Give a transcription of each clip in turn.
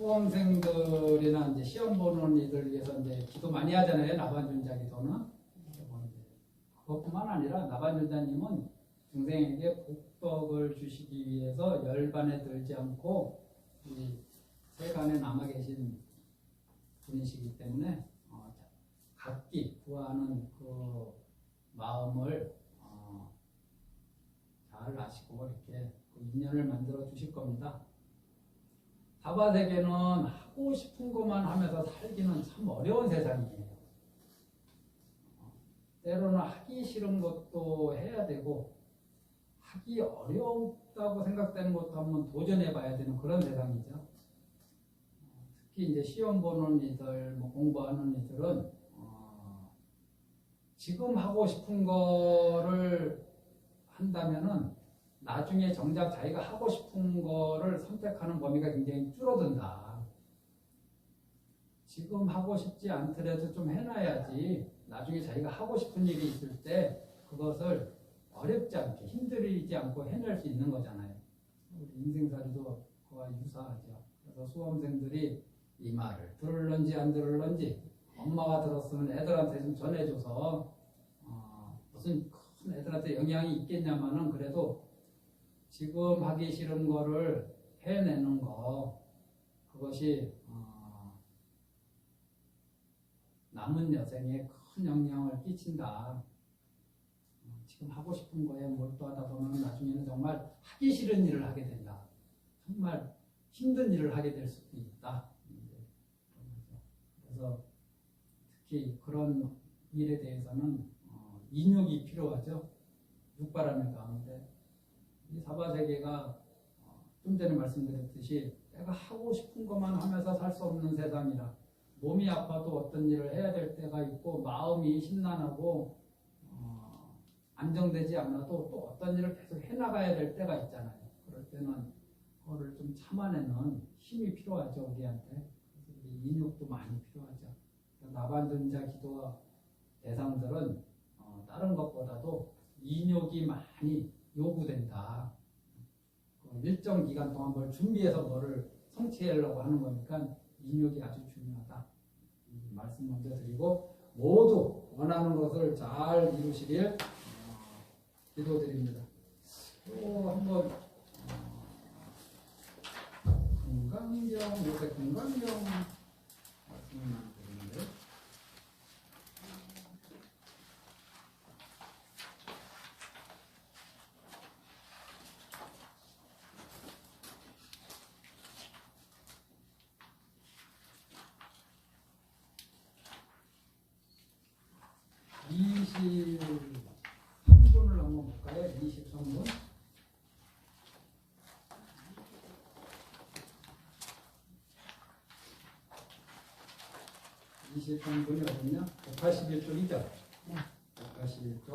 수험생들이나 이제 시험 보는 이들 위해서 이제 기도 많이 하잖아요. 나반존자 기도는. 그것뿐만 아니라 나반존자님은 중생에게 복덕을 주시기 위해서 열반에 들지 않고 이 세간에 남아 계신 분이시기 때문에 각기 구하는 그 마음을 잘 아시고 이렇게 그 인연을 만들어 주실 겁니다. 사바세계는 하고 싶은 것만 하면서 살기는 참 어려운 세상이에요. 때로는 하기 싫은 것도 해야 되고 하기 어렵다고 생각되는 것도 한번 도전해 봐야 되는 그런 세상이죠. 특히 이제 시험 보는 이들, 뭐 공부하는 이들은 지금 하고 싶은 거를 한다면은 나중에 정작 자기가 하고 싶은 거를 선택하는 범위가 굉장히 줄어든다. 지금 하고 싶지 않더라도 좀 해놔야지 나중에 자기가 하고 싶은 일이 있을 때 그것을 어렵지 않게 힘들이지 않고 해낼 수 있는 거잖아요. 우리 인생살이도 그와 유사하죠. 그래서 수험생들이 이 말을 들을런지 안 들을런지 엄마가 들었으면 애들한테 좀 전해줘서 무슨 큰 애들한테 영향이 있겠냐마는 그래도 지금 하기 싫은 거를 해내는 거 그것이 남은 여생에 큰 영향을 끼친다. 지금 하고 싶은 거에 몰두하다 보면 나중에는 정말 하기 싫은 일을 하게 된다. 정말 힘든 일을 하게 될 수도 있다. 그래서 특히 그런 일에 대해서는 인욕이 필요하죠. 육바라는 가운데 이 사바세계가 좀 전에 말씀드렸듯이 내가 하고 싶은 것만 하면서 살 수 없는 세상이라 몸이 아파도 어떤 일을 해야 될 때가 있고 마음이 심란하고 안정되지 않아도 또 어떤 일을 계속 해나가야 될 때가 있잖아요. 그럴 때는 그거를 좀 참아내는 힘이 필요하죠. 우리한테. 인욕도 많이 필요하죠. 나반존자 기도 대상들은 다른 것보다도 인욕이 많이 요구된다. 일정 기간 동안 뭘 준비해서 뭐를 성취하려고 하는 거니까 인욕이 아주 중요하다. 말씀 먼저 드리고 모두 원하는 것을 잘 이루시길 기도드립니다. 또 한번 건강경 요새 건강경 말씀을 드리는데 (23분을) 한번 볼까요? 23분. 23분이 어딨냐? 181쪽이죠? 네. 181쪽.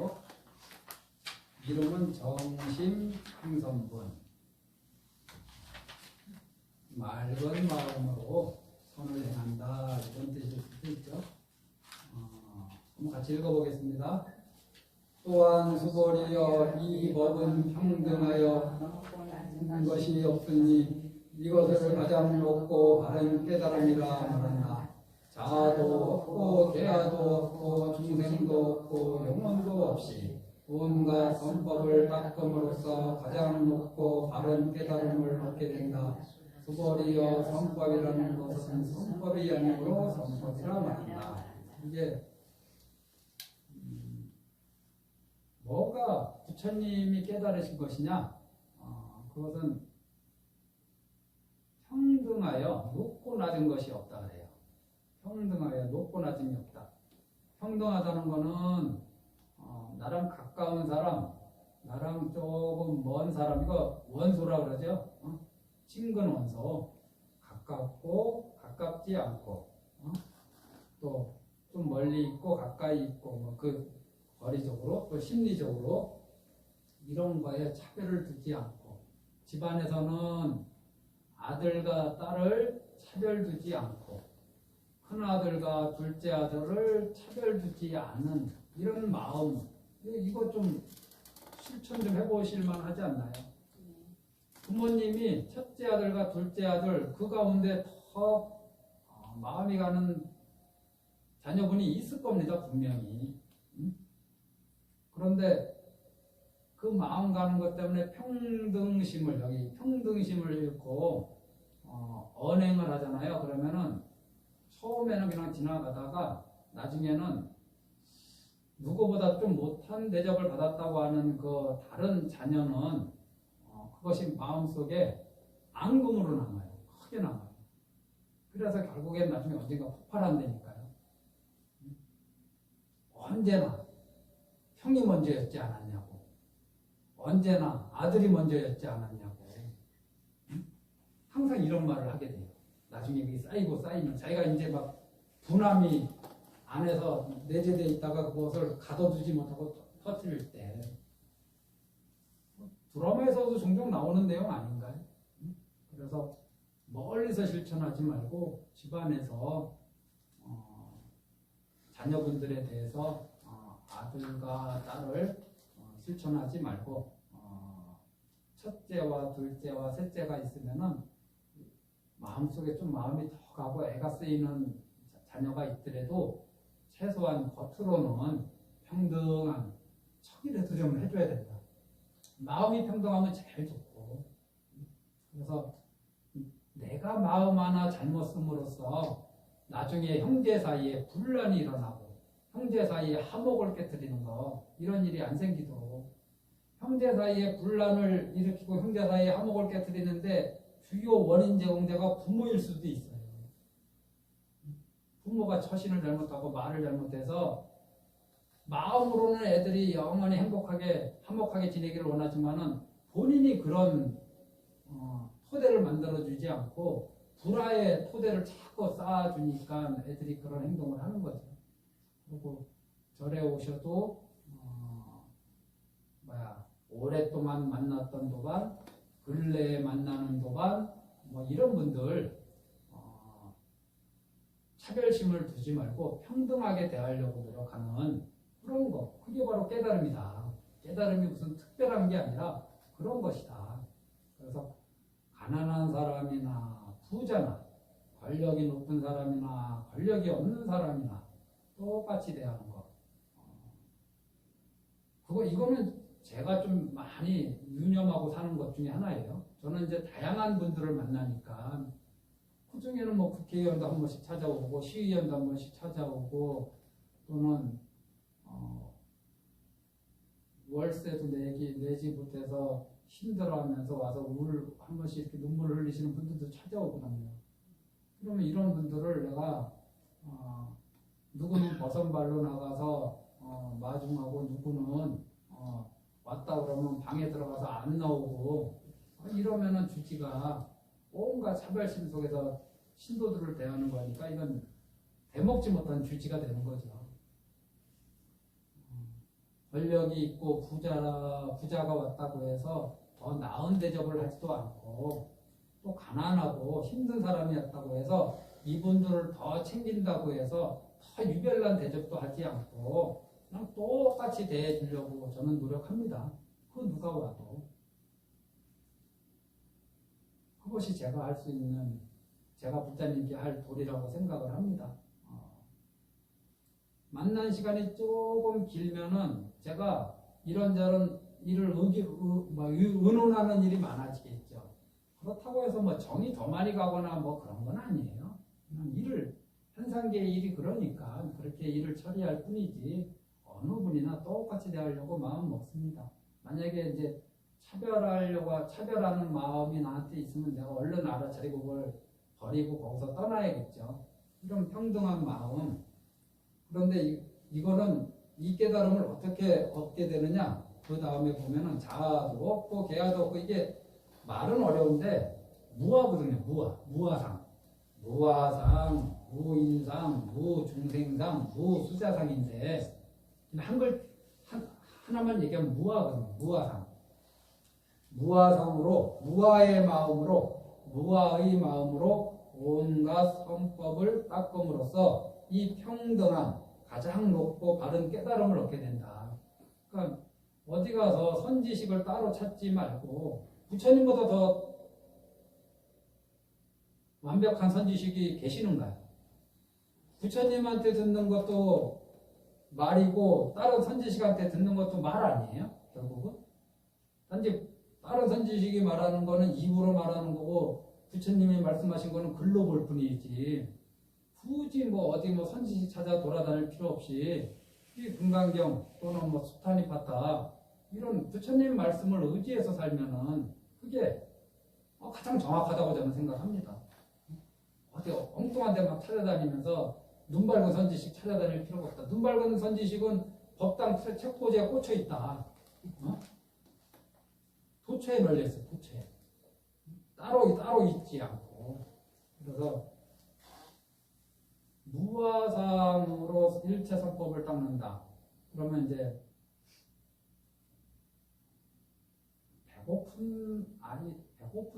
이름은 정심항선분. 맑은 마음으로 선을 행한다. 이런 뜻일 수도 있죠. 한번 같이 읽어보겠습니다. 또한 수보리여 이 법은 평등하여 것이 없으니 이것을 가장 높고 바른 깨달음이라 말한다. 자아도 없고 계하도 없고 중생도 없고 영혼도 없이 온갖 선법을 닦음으로써 가장 높고 바른 깨달음을 얻게 된다. 수보리여 선법이라는 것은 선법이 아니므로 선법이라 말한다. 이게 뭐가 부처님이 깨달으신 것이냐? 그것은 평등하여 높고 낮은 것이 없다 그래요. 평등하여 높고 낮음이 없다. 평등하다는 것은 나랑 가까운 사람, 나랑 조금 먼 사람, 이거 원소라 그러죠. 친근 원소, 가깝고 가깝지 않고, 또 좀 멀리 있고 가까이 있고, 뭐 그 거리적으로 또 심리적으로 이런 거에 차별을 두지 않고, 집안에서는 아들과 딸을 차별 두지 않고, 큰 아들과 둘째 아들을 차별 두지 않은 이런 마음, 이거 좀 실천 좀 해보실 만하지 않나요? 부모님이 첫째 아들과 둘째 아들 그 가운데 더 마음이 가는 자녀분이 있을 겁니다. 분명히. 그런데 그 마음 가는 것 때문에 평등심을 여기 평등심을 잃고 언행을 하잖아요. 그러면은 처음에는 그냥 지나가다가 나중에는 누구보다 좀 못한 대접을 받았다고 하는 그 다른 자녀는 그것이 마음속에 앙금으로 남아요. 크게 남아요. 그래서 결국엔 나중에 언젠가 폭발한다니까요. 언제나 형이 먼저였지 않았냐고. 언제나 아들이 먼저였지 않았냐고. 항상 이런 말을 하게 돼요. 나중에 그게 쌓이면 자기가 이제 막 분함이 안에서 내재되어 있다가 그것을 가둬두지 못하고 터뜨릴 때 드라마에서도 종종 나오는 내용 아닌가요? 그래서 멀리서 실천하지 말고 집안에서 자녀분들에 대해서 아들과 딸을 실천하지 말고 첫째와 둘째와 셋째가 있으면은 마음속에 좀 마음이 더 가고 애가 쓰이는 자녀가 있더라도 최소한 겉으로는 평등한 척이라도 좀 해줘야 된다. 마음이 평등하면 제일 좋고. 그래서 내가 마음 하나 잘못 씀으로써 나중에 형제 사이에 분란이 일어나고 형제 사이에 화목을 깨뜨리는 거 이런 일이 안 생기도록 형제 사이에 분란을 일으키고 형제 사이에 화목을 깨뜨리는데 주요 원인 제공자가 부모일 수도 있어요. 부모가 처신을 잘못하고 말을 잘못해서 마음으로는 애들이 영원히 행복하게 화목하게 지내기를 원하지만은 본인이 그런 토대를 만들어주지 않고 불화의 토대를 자꾸 쌓아주니까 애들이 그런 행동을 하는 거죠. 그리고 절에 오셔도 오랫동안 만났던 도반, 근래에 만나는 도반, 뭐 이런 분들 차별심을 두지 말고 평등하게 대하려고 노력하는 그런 거. 그게 바로 깨달음이다. 깨달음이 무슨 특별한 게 아니라 그런 것이다. 그래서 가난한 사람이나 부자나 권력이 높은 사람이나 권력이 없는 사람이나 똑같이 대하는 거. 이거는 제가 좀 많이 유념하고 사는 것 중에 하나예요. 저는 이제 다양한 분들을 만나니까 그 중에는 뭐 국회의원도 한 번씩 찾아오고 시의원도 한 번씩 찾아오고 또는 월세도 내지 못해서 힘들어하면서 와서 한 번씩 이렇게 눈물을 흘리시는 분들도 찾아오거든요. 그러면 이런 분들을 내가 누구는 버선발로 나가서 마중하고 누구는 왔다 그러면 방에 들어가서 안 나오고 이러면은 주지가 온갖 차별심 속에서 신도들을 대하는 거니까 이건 대먹지 못한 주지가 되는 거죠. 권력이 있고 부자가 왔다고 해서 더 나은 대접을 하지도 않고 또 가난하고 힘든 사람이었다고 해서 이분들을 더 챙긴다고 해서 더 유별난 대접도 하지 않고 그냥 똑같이 대해주려고 저는 노력합니다. 그 누가 와도. 그것이 제가 할 수 있는, 제가 부처님께 할 도리라고 생각을 합니다. 만난 시간이 조금 길면은 제가 이런저런 일을 의논하는 일이 많아지겠죠. 그렇다고 해서 뭐 정이 더 많이 가거나 뭐 그런 건 아니에요. 그냥 현상계의 일이 그러니까 그렇게 일을 처리할 뿐이지 어느 분이나 똑같이 대하려고 마음 먹습니다. 만약에 이제 차별하는 마음이 나한테 있으면 내가 얼른 알아차리고 그걸 버리고 거기서 떠나야겠죠. 이런 평등한 마음. 그런데 이거는 이 깨달음을 어떻게 얻게 되느냐? 그 다음에 보면은 자아도 없고 계아도 없고 이게 말은 어려운데 무아거든요. 무아상, 무인상, 무중생상, 무수자상인데 하나만 얘기하면 무아거든요. 무아상으로 무아의 마음으로 온갖 성법을 닦음으로써 이 평등한 가장 높고 바른 깨달음을 얻게 된다. 그러니까 어디 가서 선지식을 따로 찾지 말고 부처님보다 더 완벽한 선지식이 계시는가요? 부처님한테 듣는 것도 말이고 다른 선지식한테 듣는 것도 말 아니에요? 결국은 단지 다른 선지식이 말하는 거는 입으로 말하는 거고 부처님이 말씀하신 거는 글로 볼 뿐이지 굳이 뭐 어디 뭐 선지식 찾아 돌아다닐 필요 없이 이 금강경 또는 뭐 수타니파타 이런 부처님 말씀을 의지해서 살면은 그게 가장 정확하다고 저는 생각합니다. 어디 엉뚱한 데 막 찾아다니면서 눈 밝은 선지식 찾아다닐 필요가 없다. 눈 밝은 선지식은 법당 책꽂이에 꽂혀 있다. 도처에 널려있어. 도처에 따로 있지 않고. 그래서 무화상으로 일체선법을 닦는다. 그러면 이제 배고픈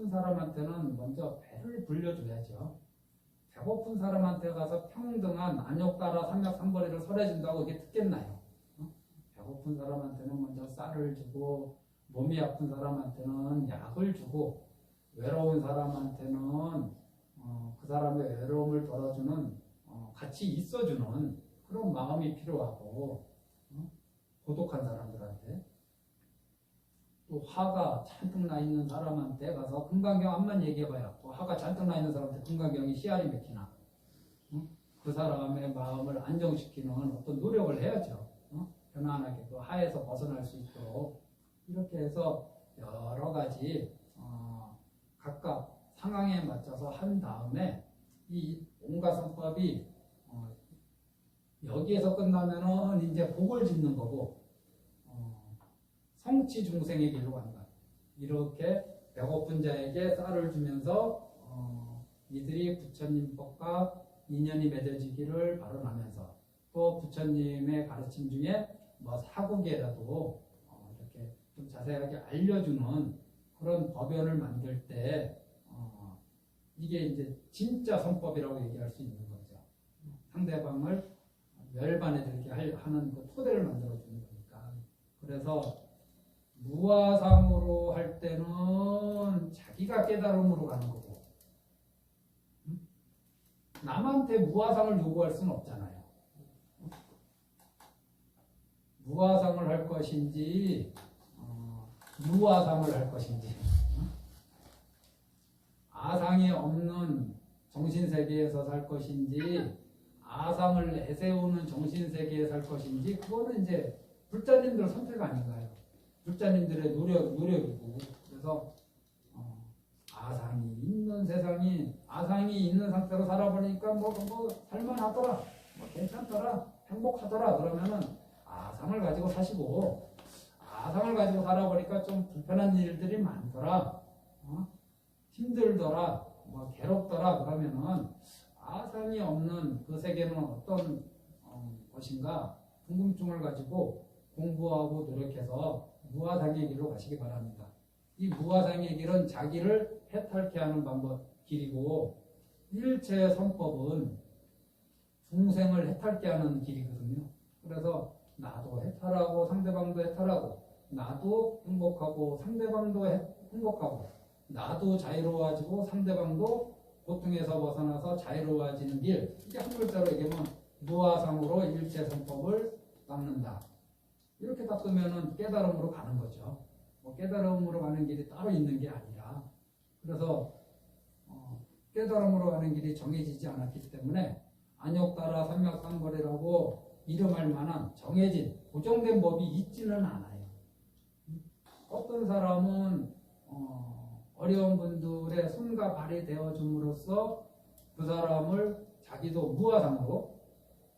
사람한테는 먼저 배를 불려줘야죠. 배고픈 사람한테 가서 평등한 안욕가라 삼맥삼벌이를 설해준다고 그게 듣겠나요? 배고픈 사람한테는 먼저 쌀을 주고 몸이 아픈 사람한테는 약을 주고 외로운 사람한테는 그 사람의 외로움을 덜어주는 같이 있어주는 그런 마음이 필요하고 고독한 사람들한테 또 화가 잔뜩 나 있는 사람한테 가서 금강경 한번 얘기해봐요. 또 화가 잔뜩 나 있는 사람한테 금강경이 씨알이 맥히나 그 사람의 마음을 안정시키는 어떤 노력을 해야죠. 편안하게 그 하에서 벗어날 수 있도록 이렇게 해서 여러 가지 각각 상황에 맞춰서 한 다음에 이 온가선법이 여기에서 끝나면은 이제 복을 짓는 거고 성취 중생의 길로 간다. 이렇게 배고픈 자에게 쌀을 주면서 이들이 부처님 법과 인연이 맺어지기를 바라면서 또 부처님의 가르침 중에 뭐 사국에라도 이렇게 좀 자세하게 알려주는 그런 법연을 만들 때 이게 이제 진짜 선법이라고 얘기할 수 있는 거죠. 상대방을 멸반에 들게 하는 그 토대를 만들어주는 거니까. 그래서 무화상으로 할 때는 자기가 깨달음으로 가는 거고 남한테 무화상을 요구할 수는 없잖아요. 무화상을 할 것인지 유화상을 할 것인지 아상이 없는 정신세계에서 살 것인지 아상을 내세우는 정신세계에 살 것인지 그거는 이제 불자님들 선택 아닌가요? 불자님들의 노력이고 그래서 아상이 있는 세상이 아상이 있는 상태로 살아보니까 뭐 살만하더라 뭐 괜찮더라 행복하더라 그러면은 아상을 가지고 사시고 아상을 가지고 살아보니까 좀 불편한 일들이 많더라 힘들더라 뭐 괴롭더라 그러면은 아상이 없는 그 세계는 어떤 것인가 궁금증을 가지고 공부하고 노력해서 무화상의 길로 가시기 바랍니다. 이 무화상의 길은 자기를 해탈케 하는 길이고 일체 선법은 중생을 해탈케 하는 길이거든요. 그래서 나도 해탈하고 상대방도 해탈하고 나도 행복하고 상대방도 행복하고 나도 자유로워지고 상대방도 고통에서 벗어나서 자유로워지는 길 이게 한 글자로 얘기하면 무화상으로 일체 선법을 닦는다. 이렇게 닦으면 깨달음으로 가는 거죠. 뭐 깨달음으로 가는 길이 따로 있는 게 아니라 그래서 깨달음으로 가는 길이 정해지지 않았기 때문에 안욕따라 삼맥삼벌이라고 이름할 만한 정해진 고정된 법이 있지는 않아요. 어떤 사람은 어려운 분들의 손과 발이 되어줌으로써 그 사람을 자기도 무화상으로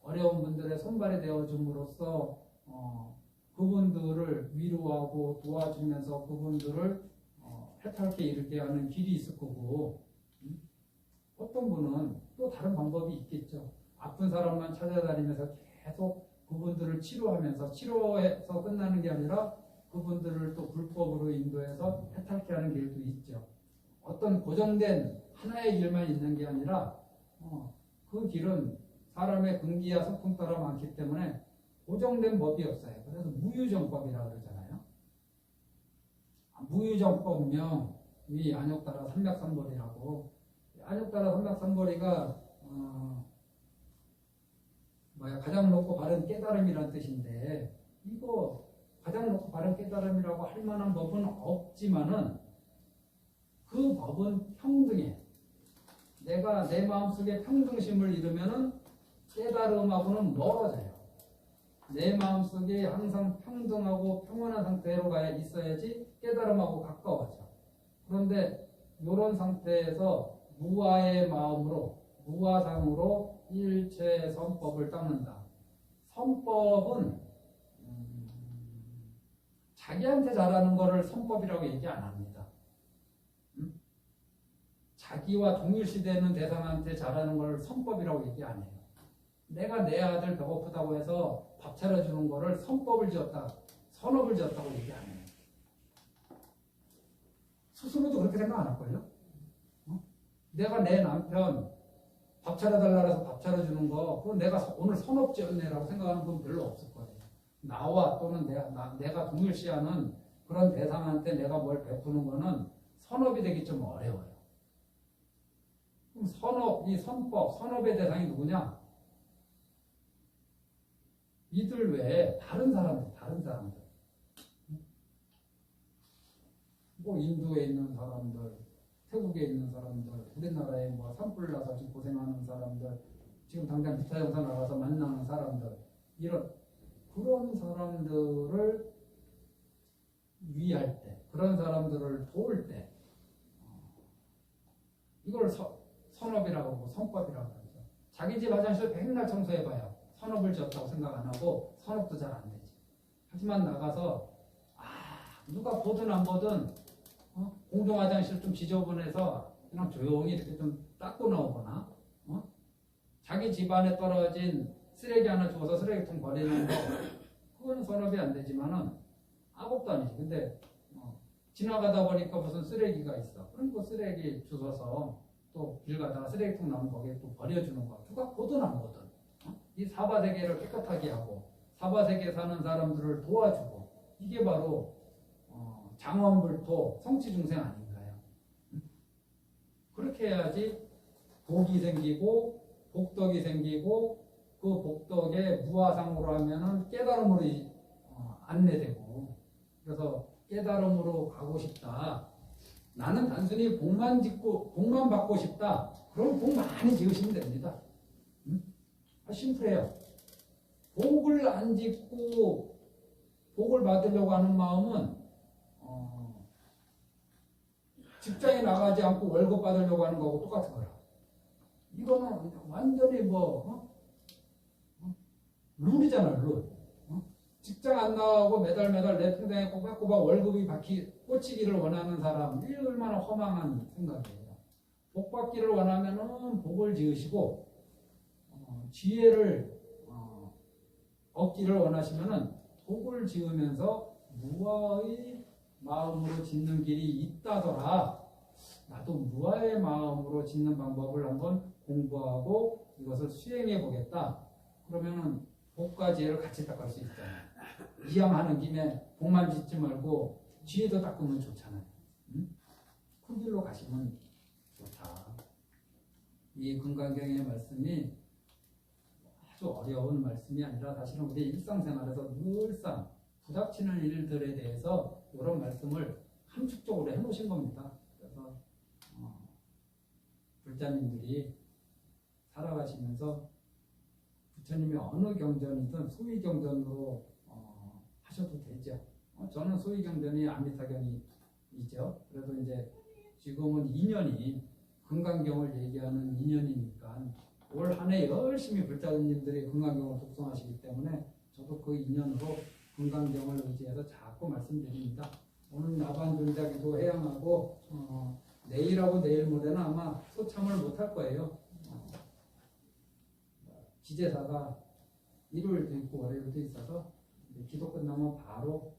어려운 분들의 손발이 되어줌으로써 그분들을 위로하고 도와주면서 그분들을 해탈케 이르게 하는 길이 있을 거고 어떤 분은 또 다른 방법이 있겠죠. 아픈 사람만 찾아다니면서 계속 그분들을 치료하면서 치료해서 끝나는 게 아니라 그분들을 또 불법으로 인도해서 해탈케 하는 길도 있죠. 어떤 고정된 하나의 길만 있는 게 아니라 그 길은 사람의 근기와 성품 따라 많기 때문에 고정된 법이 없어요. 그래서 무유정법이라고 그러잖아요. 무유정법명 위 안욕따라 삼맥삼벌이라고 안욕따라 삼박삼보리가 가장 높고 바른 깨달음이란 뜻인데, 이거 가장 높고 바른 깨달음이라고 할 만한 법은 없지만은 그 법은 평등해. 내가 내 마음속에 평등심을 잃으면은 깨달음하고는 멀어져요. 내 마음속에 항상 평등하고 평온한 상태로 있어야지 깨달음하고 가까워져. 그런데 이런 상태에서 무아의 마음으로, 무아상으로 일체 선법을 닦는다. 선법은 자기한테 잘하는 거를 선법이라고 얘기 안 합니다. 자기와 동일시되는 대상한테 잘하는 걸 선법이라고 얘기 안 해요. 내가 내 아들 배고프다고 해서 밥 차려주는 거를 선법을 지었다, 선업을 지었다고 얘기 안 해요. 스스로도 그렇게 생각 안 할걸요? 내가 내 남편 밥 차려달라고 해서 밥 차려주는 거, 그건 내가 오늘 선업 지었네라고 생각하는 분 별로 없을 거예요. 나와 또는 내가 동일시하는 그런 대상한테 내가 뭘 베푸는 거는 선업이 되기 좀 어려워요. 그럼 선업, 이 선법, 선업의 대상이 누구냐? 이들 외에 다른 사람들. 뭐 인도에 있는 사람들, 태국에 있는 사람들, 우리나라에 뭐 산불 나서 지금 고생하는 사람들, 지금 당장 기타영사 나가서 만나는 사람들, 그런 사람들을 위할 때, 그런 사람들을 도울 때, 이걸 선업이라고 하고 선법이라고 하죠. 자기 집 화장실 맨날 청소해봐요. 선업을 지었다고 생각 안 하고 선업도 잘 안 되지. 하지만 나가서 누가 보든 안 보든 공동 화장실 좀 지저분해서 그냥 조용히 이렇게 좀 닦고 나오거나 자기 집안에 떨어진 쓰레기 하나 주워서 쓰레기통 버리는 거, 그거는 선업이 안 되지만은 아무것도 아니지. 근데 지나가다 보니까 무슨 쓰레기가 있어. 그럼 그 쓰레기 주워서 또 길 가다가 쓰레기통 나온 거기에 또 버려주는 거. 누가 보든 안 보든 이 사바세계를 깨끗하게 하고 사바세계에 사는 사람들을 도와주고, 이게 바로 장원불토 성취중생 아닌가요? 그렇게 해야지 복이 생기고 복덕이 생기고, 그 복덕에 무아상으로 하면은 깨달음으로 안내되고, 그래서 깨달음으로 가고 싶다. 나는 단순히 복만 받고 싶다. 그럼 복 많이 지으시면 됩니다. 심플해요. 복을 안 짓고 복을 받으려고 하는 마음은 직장에 나가지 않고 월급 받으려고 하는 거하고 똑같은 거라. 이거는 완전히 룰이잖아, 룰. 직장 안 나가고 매달 내 통장에 꼬박꼬박 월급이 꽂히기를 원하는 사람, 이게 얼마나 허망한 생각이에요. 복 받기를 원하면은 복을 지으시고, 지혜를 얻기를 원하시면은 복을 지으면서 무아의 마음으로 짓는 길이 있다더라. 나도 무아의 마음으로 짓는 방법을 한번 공부하고 이것을 수행해 보겠다. 그러면은 복과 지혜를 같이 닦을 수 있잖아요. 이왕하는 김에 복만 짓지 말고 지혜도 닦으면 좋잖아요. 그 길로 가시면 좋다. 이 금강경의 말씀이 아주 어려운 말씀이 아니라 사실은 우리 일상생활에서 늘상 부닥치는 일들에 대해서 이런 말씀을 함축적으로 해놓으신 겁니다. 그래서 불자님들이 살아가시면서 부처님이 어느 경전이든 소위경전으로 하셔도 되죠. 저는 소위경전이 아미타경이죠. 그래도 이제 지금은 2년이 금강경을 얘기하는 2년이니까 올 한 해 열심히 불자님들이 금강경을 독송하시기 때문에 저도 그 2년으로 금강경을 의지해서 자꾸 말씀드립니다. 오늘 나반존자기도 해양하고 내일하고 내일 모레는 아마 소참을 못할 거예요. 기제사가 일요일도 있고 월요일도 있어서 기도 끝나면 바로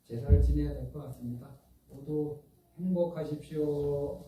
제사를 지내야 될 것 같습니다. 모두 행복하십시오.